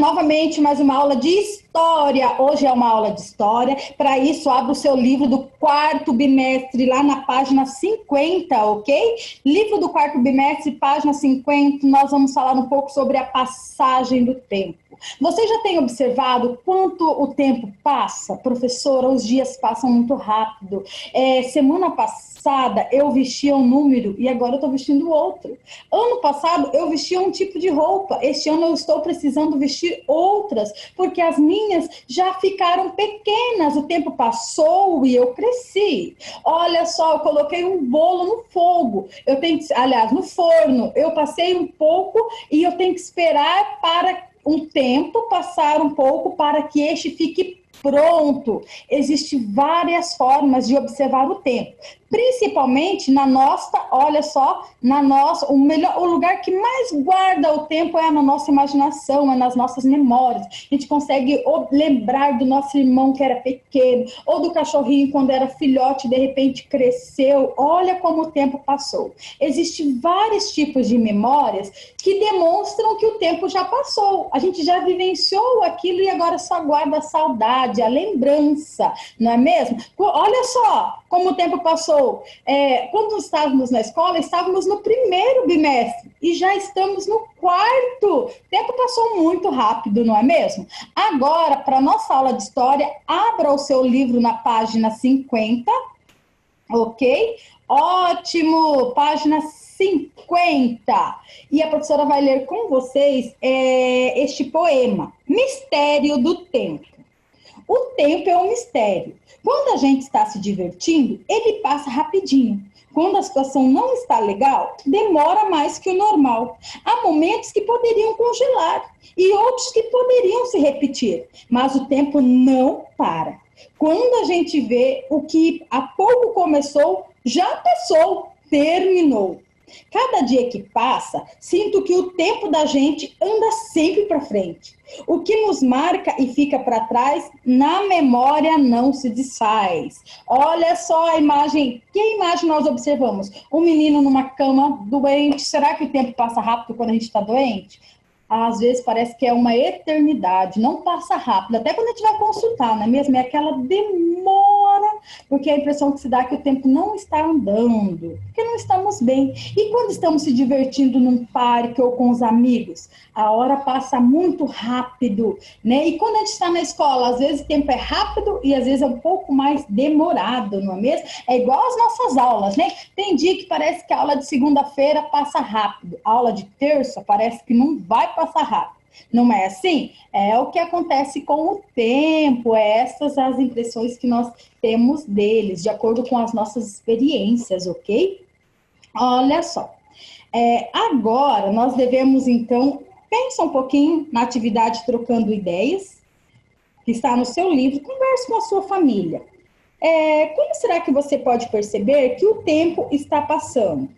novamente mais uma aula de história. Hoje é uma aula de história. Para isso, abra o seu livro do quarto bimestre, lá na página 50, ok? Livro do quarto bimestre, página 50, nós vamos falar um pouco sobre a passagem do tempo. Você já tem observado quanto o tempo passa? Professora, os dias passam muito rápido. Semana passada eu vestia um número e agora eu estou vestindo outro. Ano passado eu vestia um tipo de roupa. Este ano eu estou precisando vestir outras, porque as minhas já ficaram pequenas. O tempo passou e eu cresci. Olha só, eu coloquei um bolo no fogo. No forno. Eu passei um pouco e eu tenho que esperar para um tempo passar um pouco para que este fique pronto. Existem várias formas de observar o tempo. Principalmente na nossa, olha só, o lugar que mais guarda o tempo é na nossa imaginação, é nas nossas memórias. A gente consegue lembrar do nosso irmão que era pequeno, ou do cachorrinho quando era filhote, de repente cresceu. Olha como o tempo passou. Existem vários tipos de memórias que demonstram que o tempo já passou. A gente já vivenciou aquilo e agora só guarda a saudade, a lembrança, não é mesmo? Olha só como o tempo passou. Quando estávamos na escola, estávamos no primeiro bimestre e já estamos no quarto. O tempo passou muito rápido, não é mesmo? Agora, para a nossa aula de história, abra o seu livro na página 50, ok? Ótimo! Página 50. E a professora vai ler com vocês este poema, Mistério do Tempo. O tempo é um mistério. Quando a gente está se divertindo, ele passa rapidinho. Quando a situação não está legal, demora mais que o normal. Há momentos que poderiam congelar e outros que poderiam se repetir, mas o tempo não para. Quando a gente vê o que há pouco começou, já passou, terminou. Cada dia que passa, sinto que o tempo da gente anda sempre para frente. O que nos marca e fica para trás, na memória não se desfaz. Olha só a imagem. Que imagem nós observamos? Um menino numa cama doente. Será que o tempo passa rápido quando a gente está doente? Às vezes parece que é uma eternidade, não passa rápido, até quando a gente vai consultar, não é mesmo? É aquela demora, porque a impressão que se dá é que o tempo não está andando, porque não estamos bem. E quando estamos se divertindo num parque ou com os amigos, a hora passa muito rápido, né? E quando a gente está na escola, às vezes o tempo é rápido e às vezes é um pouco mais demorado, não é mesmo? É igual às nossas aulas, né? Tem dia que parece que a aula de segunda-feira passa rápido, a aula de terça parece que não vai passar rápido. Não é assim? É o que acontece com o tempo, essas as impressões que nós temos deles, de acordo com as nossas experiências, ok? Olha só. Agora, nós devemos, então, pensa um pouquinho na atividade Trocando Ideias, que está no seu livro, converse com a sua família. Como será que você pode perceber que o tempo está passando?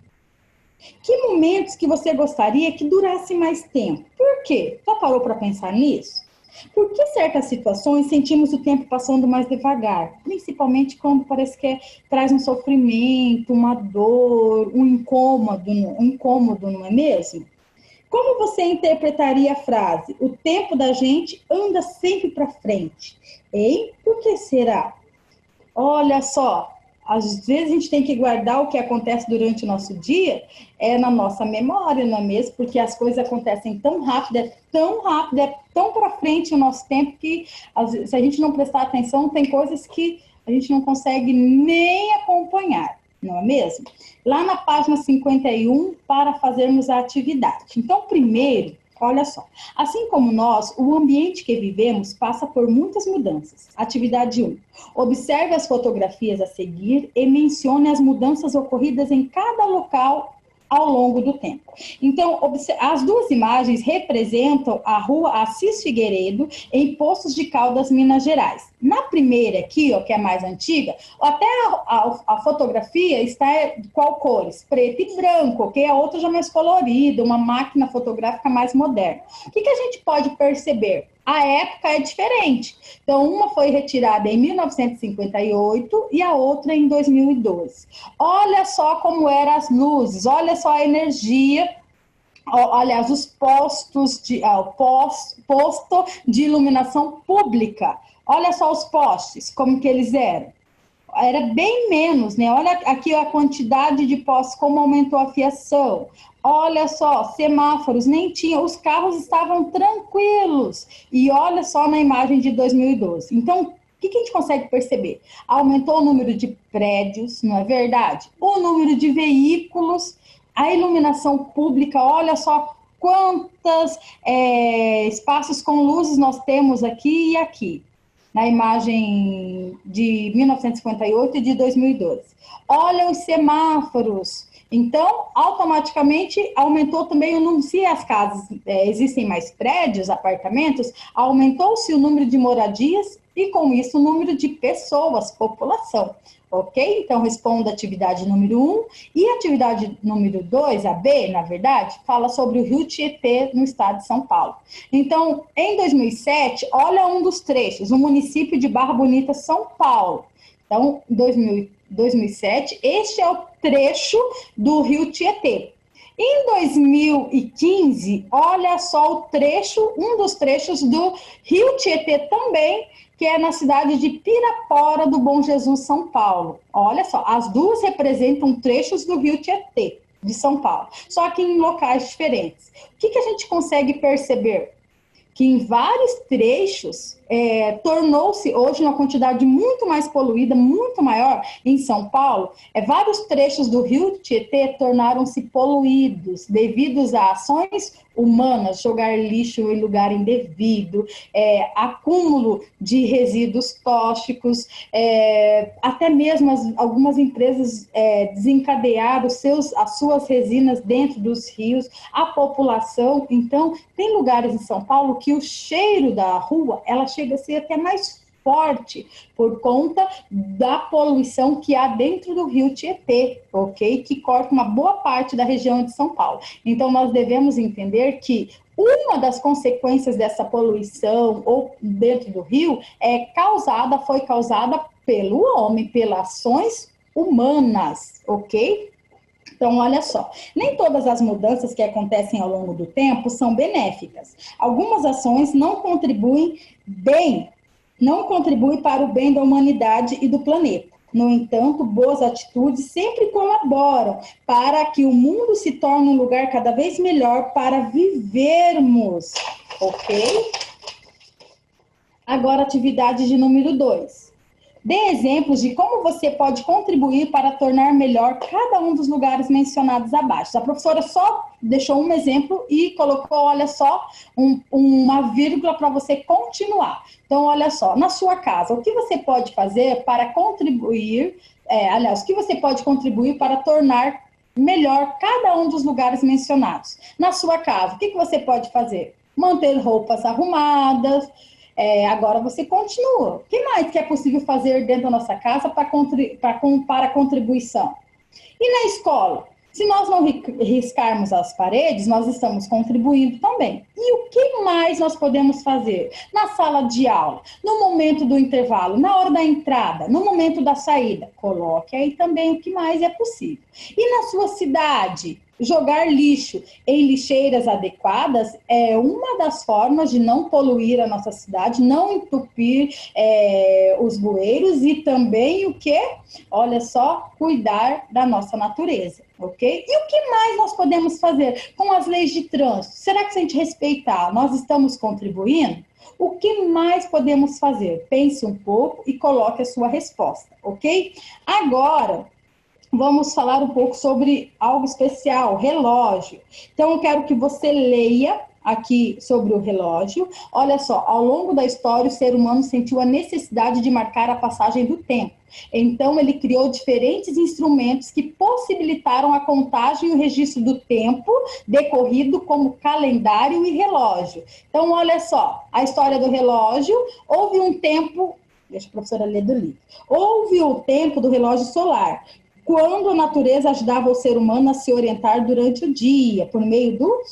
Que momentos que você gostaria que durasse mais tempo? Por quê? Já parou para pensar nisso? Por que certas situações sentimos o tempo passando mais devagar? Principalmente quando parece que traz um sofrimento, uma dor, um incômodo, não é mesmo? Como você interpretaria a frase? O tempo da gente anda sempre para frente. Hein? Por que será? Olha só. Às vezes a gente tem que guardar o que acontece durante o nosso dia na nossa memória, não é mesmo? Porque as coisas acontecem tão rápido, é tão para frente o nosso tempo que se a gente não prestar atenção, tem coisas que a gente não consegue nem acompanhar, não é mesmo? Lá na página 51, para fazermos a atividade. Então, primeiro, olha só, assim como nós, o ambiente que vivemos passa por muitas mudanças. Atividade 1. Observe as fotografias a seguir e mencione as mudanças ocorridas em cada local ao longo do tempo. Então, as duas imagens representam a rua Assis Figueiredo, em Poços de Caldas, Minas Gerais. Na primeira aqui, ó, que é mais antiga, até a fotografia está de qual cores? Preto e branco, ok? A outra já mais colorida, uma máquina fotográfica mais moderna. O que a gente pode perceber? A época é diferente. Então, uma foi retirada em 1958 e a outra em 2012. Olha só como eram as luzes, olha só a energia aliás, os postos de, posto de iluminação pública. Olha só os postes, como que eles eram. Era bem menos, né? Olha aqui a quantidade de postes, como aumentou a fiação. Olha só, semáforos, nem tinha, os carros estavam tranquilos. E olha só na imagem de 2012. Então, o que a gente consegue perceber? Aumentou o número de prédios, não é verdade? O número de veículos, a iluminação pública, olha só quantos espaços com luzes nós temos aqui e aqui, na imagem de 1958 e de 2012. Olha os semáforos. Então, automaticamente aumentou também o número, se as casas existem mais prédios, apartamentos, aumentou-se o número de moradias e, com isso, o número de pessoas, população. Ok? Então, responda a atividade número 1. E a atividade número 2, a B, na verdade, fala sobre o Rio Tietê no estado de São Paulo. Então, em 2007, olha um dos trechos, o município de Barra Bonita, São Paulo. Então, 2007, este é o trecho do Rio Tietê. Em 2015, olha só o trecho, um dos trechos do Rio Tietê também, que é na cidade de Pirapora do Bom Jesus, São Paulo. Olha só, as duas representam trechos do Rio Tietê, de São Paulo, só que em locais diferentes. O que a gente consegue perceber? Que em vários trechos tornou-se hoje uma quantidade muito mais poluída, muito maior em São Paulo. Vários trechos do Rio Tietê tornaram-se poluídos devido a ações humanas, jogar lixo em lugar indevido, acúmulo de resíduos tóxicos, até mesmo algumas empresas desencadearam as suas resinas dentro dos rios, a população. Então, tem lugares em São Paulo que o cheiro da rua, ela chega a ser até mais forte por conta da poluição que há dentro do Rio Tietê, ok? Que corta uma boa parte da região de São Paulo. Então, nós devemos entender que uma das consequências dessa poluição ou dentro do rio foi causada pelo homem, pelas ações humanas, ok? Então, olha só, nem todas as mudanças que acontecem ao longo do tempo são benéficas. Algumas ações não contribuem para o bem da humanidade e do planeta. No entanto, boas atitudes sempre colaboram para que o mundo se torne um lugar cada vez melhor para vivermos, ok? Agora, atividade de número 2. Dê exemplos de como você pode contribuir para tornar melhor cada um dos lugares mencionados abaixo. A professora só deixou um exemplo e colocou, olha só, uma vírgula para você continuar. Então, olha só, na sua casa, o que você pode fazer para contribuir, o que você pode contribuir para tornar melhor cada um dos lugares mencionados? Na sua casa, o que você pode fazer? Manter roupas arrumadas. Agora você continua. O que mais que é possível fazer dentro da nossa casa para contribuição? E na escola? Se nós não riscarmos as paredes, nós estamos contribuindo também. E o que mais nós podemos fazer? Na sala de aula, no momento do intervalo, na hora da entrada, no momento da saída. Coloque aí também o que mais é possível. E na sua cidade? Jogar lixo em lixeiras adequadas é uma das formas de não poluir a nossa cidade, não entupir os bueiros e também o que? Olha só, cuidar da nossa natureza, ok? E o que mais nós podemos fazer com as leis de trânsito? Será que se a gente respeitar, nós estamos contribuindo? O que mais podemos fazer? Pense um pouco e coloque a sua resposta, ok? Agora, vamos falar um pouco sobre algo especial, relógio. Então, eu quero que você leia aqui sobre o relógio. Olha só, ao longo da história, o ser humano sentiu a necessidade de marcar a passagem do tempo. Então, ele criou diferentes instrumentos que possibilitaram a contagem e o registro do tempo decorrido, como calendário e relógio. Então, olha só, a história do relógio, houve um tempo, deixa a professora ler do livro, houve o tempo do relógio solar, quando a natureza ajudava o ser humano a se orientar durante o dia, por meio do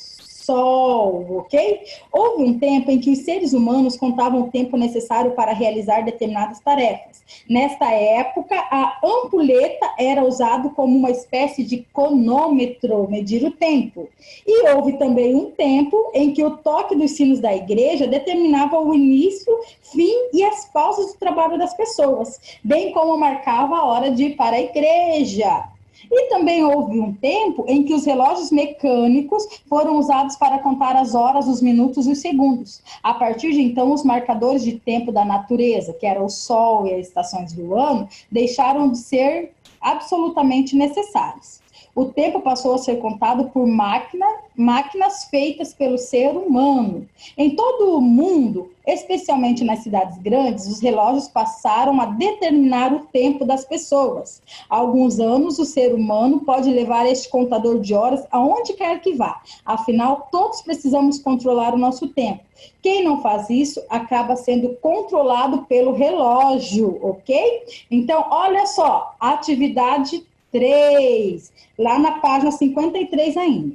sol, ok? Houve um tempo em que os seres humanos contavam o tempo necessário para realizar determinadas tarefas. Nesta época, a ampulheta era usado como uma espécie de cronômetro, medir o tempo. E houve também um tempo em que o toque dos sinos da igreja determinava o início, fim e as pausas do trabalho das pessoas, bem como marcava a hora de ir para a igreja. E também houve um tempo em que os relógios mecânicos foram usados para contar as horas, os minutos e os segundos. A partir de então, os marcadores de tempo da natureza, que era o sol e as estações do ano, deixaram de ser absolutamente necessários. O tempo passou a ser contado por máquinas feitas pelo ser humano. Em todo o mundo, especialmente nas cidades grandes, os relógios passaram a determinar o tempo das pessoas. Há alguns anos, o ser humano pode levar este contador de horas aonde quer que vá. Afinal, todos precisamos controlar o nosso tempo. Quem não faz isso acaba sendo controlado pelo relógio, ok? Então, olha só, atividade 3, lá na página 53 ainda.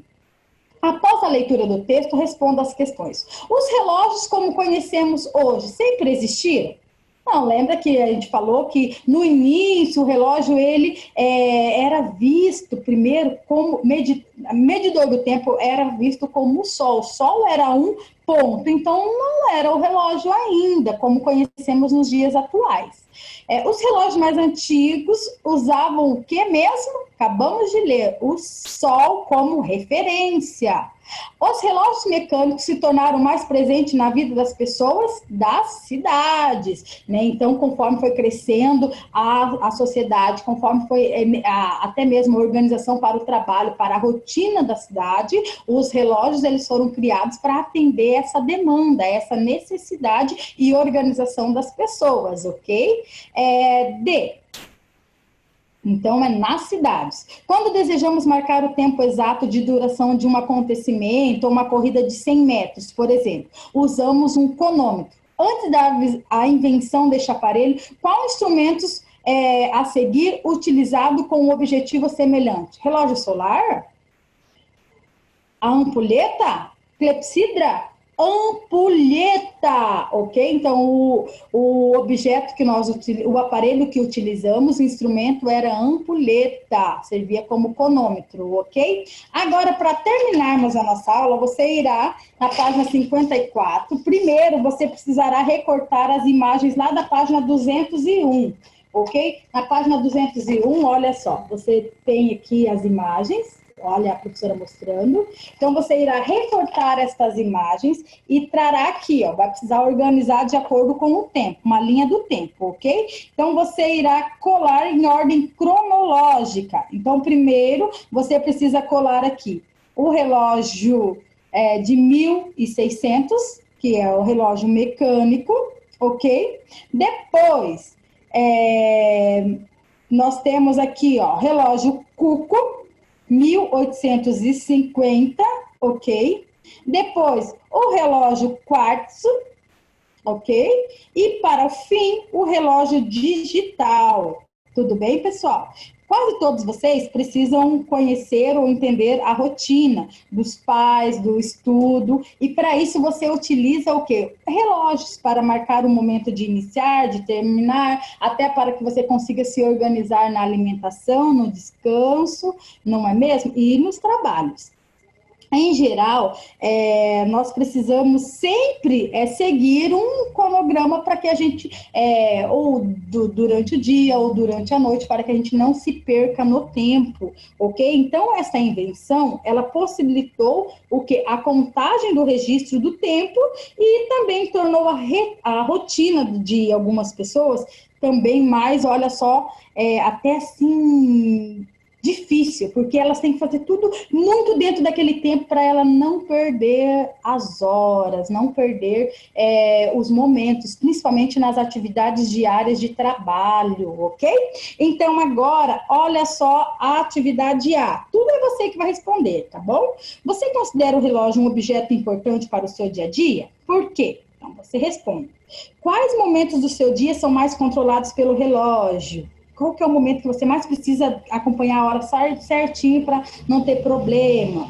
Após a leitura do texto, responda as questões. Os relógios, como conhecemos hoje, sempre existiram? Não, lembra que a gente falou que no início o relógio ele era visto primeiro como medidor do tempo, era visto como o sol. O sol era um ponto, então não era o relógio ainda, como conhecemos nos dias atuais. Os relógios mais antigos usavam o que mesmo? Acabamos de ler, o sol como referência. Os relógios mecânicos se tornaram mais presentes na vida das pessoas das cidades, né? Então, conforme foi crescendo a sociedade, conforme foi até mesmo a organização para o trabalho, para a rotina da cidade, os relógios eles foram criados para atender essa demanda, essa necessidade e organização das pessoas, ok? Então, é nas cidades. Quando desejamos marcar o tempo exato de duração de um acontecimento, ou uma corrida de 100 metros, por exemplo, usamos um cronômetro. Antes da invenção deste aparelho, qual instrumentos a seguir utilizado com um objetivo semelhante? Relógio solar? A ampulheta? Clepsidra? Ampulheta, ok? Então, o objeto que o aparelho que utilizamos, o instrumento era ampulheta, servia como cronômetro, ok? Agora, para terminarmos a nossa aula, você irá na página 54. Primeiro, você precisará recortar as imagens lá da página 201, ok? Na página 201, olha só, você tem aqui as imagens. Olha a professora mostrando. Então, você irá recortar estas imagens e trará aqui, ó, vai precisar organizar de acordo com o tempo, uma linha do tempo, ok? Então, você irá colar em ordem cronológica. Então, primeiro, você precisa colar aqui o relógio de 1600, que é o relógio mecânico, ok? Depois, nós temos aqui, ó, relógio Cuco, 1850, ok? Depois, o relógio quartzo, ok? E, para o fim, o relógio digital. Tudo bem, pessoal? Quase todos vocês precisam conhecer ou entender a rotina dos pais, do estudo, e para isso você utiliza o quê? Relógios para marcar o momento de iniciar, de terminar, até para que você consiga se organizar na alimentação, no descanso, não é mesmo? E nos trabalhos. Em geral, nós precisamos sempre seguir um cronograma para que a gente, durante o dia ou durante a noite, para que a gente não se perca no tempo, ok? Então, essa invenção, ela possibilitou o quê? A contagem do registro do tempo e também tornou a rotina de algumas pessoas também mais, olha só, até assim difícil, porque elas têm que fazer tudo muito dentro daquele tempo para ela não perder as horas, não perder os momentos, principalmente nas atividades diárias de trabalho, ok? Então, agora, olha só a atividade A. Tudo é você que vai responder, tá bom? Você considera o relógio um objeto importante para o seu dia a dia? Por quê? Então, você responde. Quais momentos do seu dia são mais controlados pelo relógio? Qual que é o momento que você mais precisa acompanhar a hora certinho para não ter problema?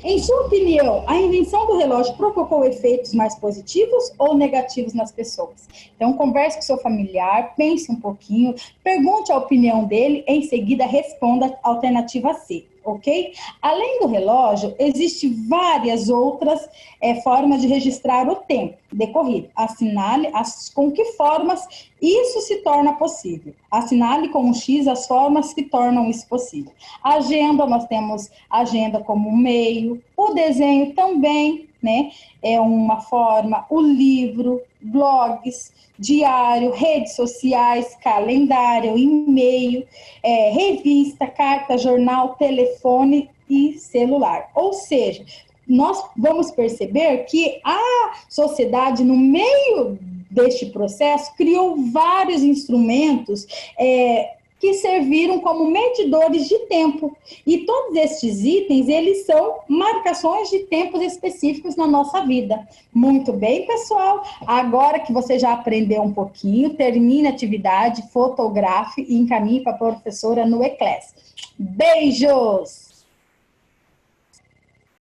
Em sua opinião, a invenção do relógio provocou efeitos mais positivos ou negativos nas pessoas? Então, converse com seu familiar, pense um pouquinho, pergunte a opinião dele, em seguida responda a alternativa C, ok? Além do relógio, existem várias outras formas de registrar o tempo decorrido. Assinale com que formas isso se torna possível. Assinale com um X as formas que tornam isso possível. Agenda, nós temos agenda como um meio, o desenho também, né, é uma forma, o livro, blogs, diário, redes sociais, calendário, e-mail, revista, carta, jornal, telefone e celular. Ou seja, nós vamos perceber que a sociedade, no meio deste processo, criou vários instrumentos que serviram como medidores de tempo. E todos estes itens, eles são marcações de tempos específicos na nossa vida. Muito bem, pessoal? Agora que você já aprendeu um pouquinho, termine a atividade, fotografe e encaminhe para a professora no e-class. Beijos!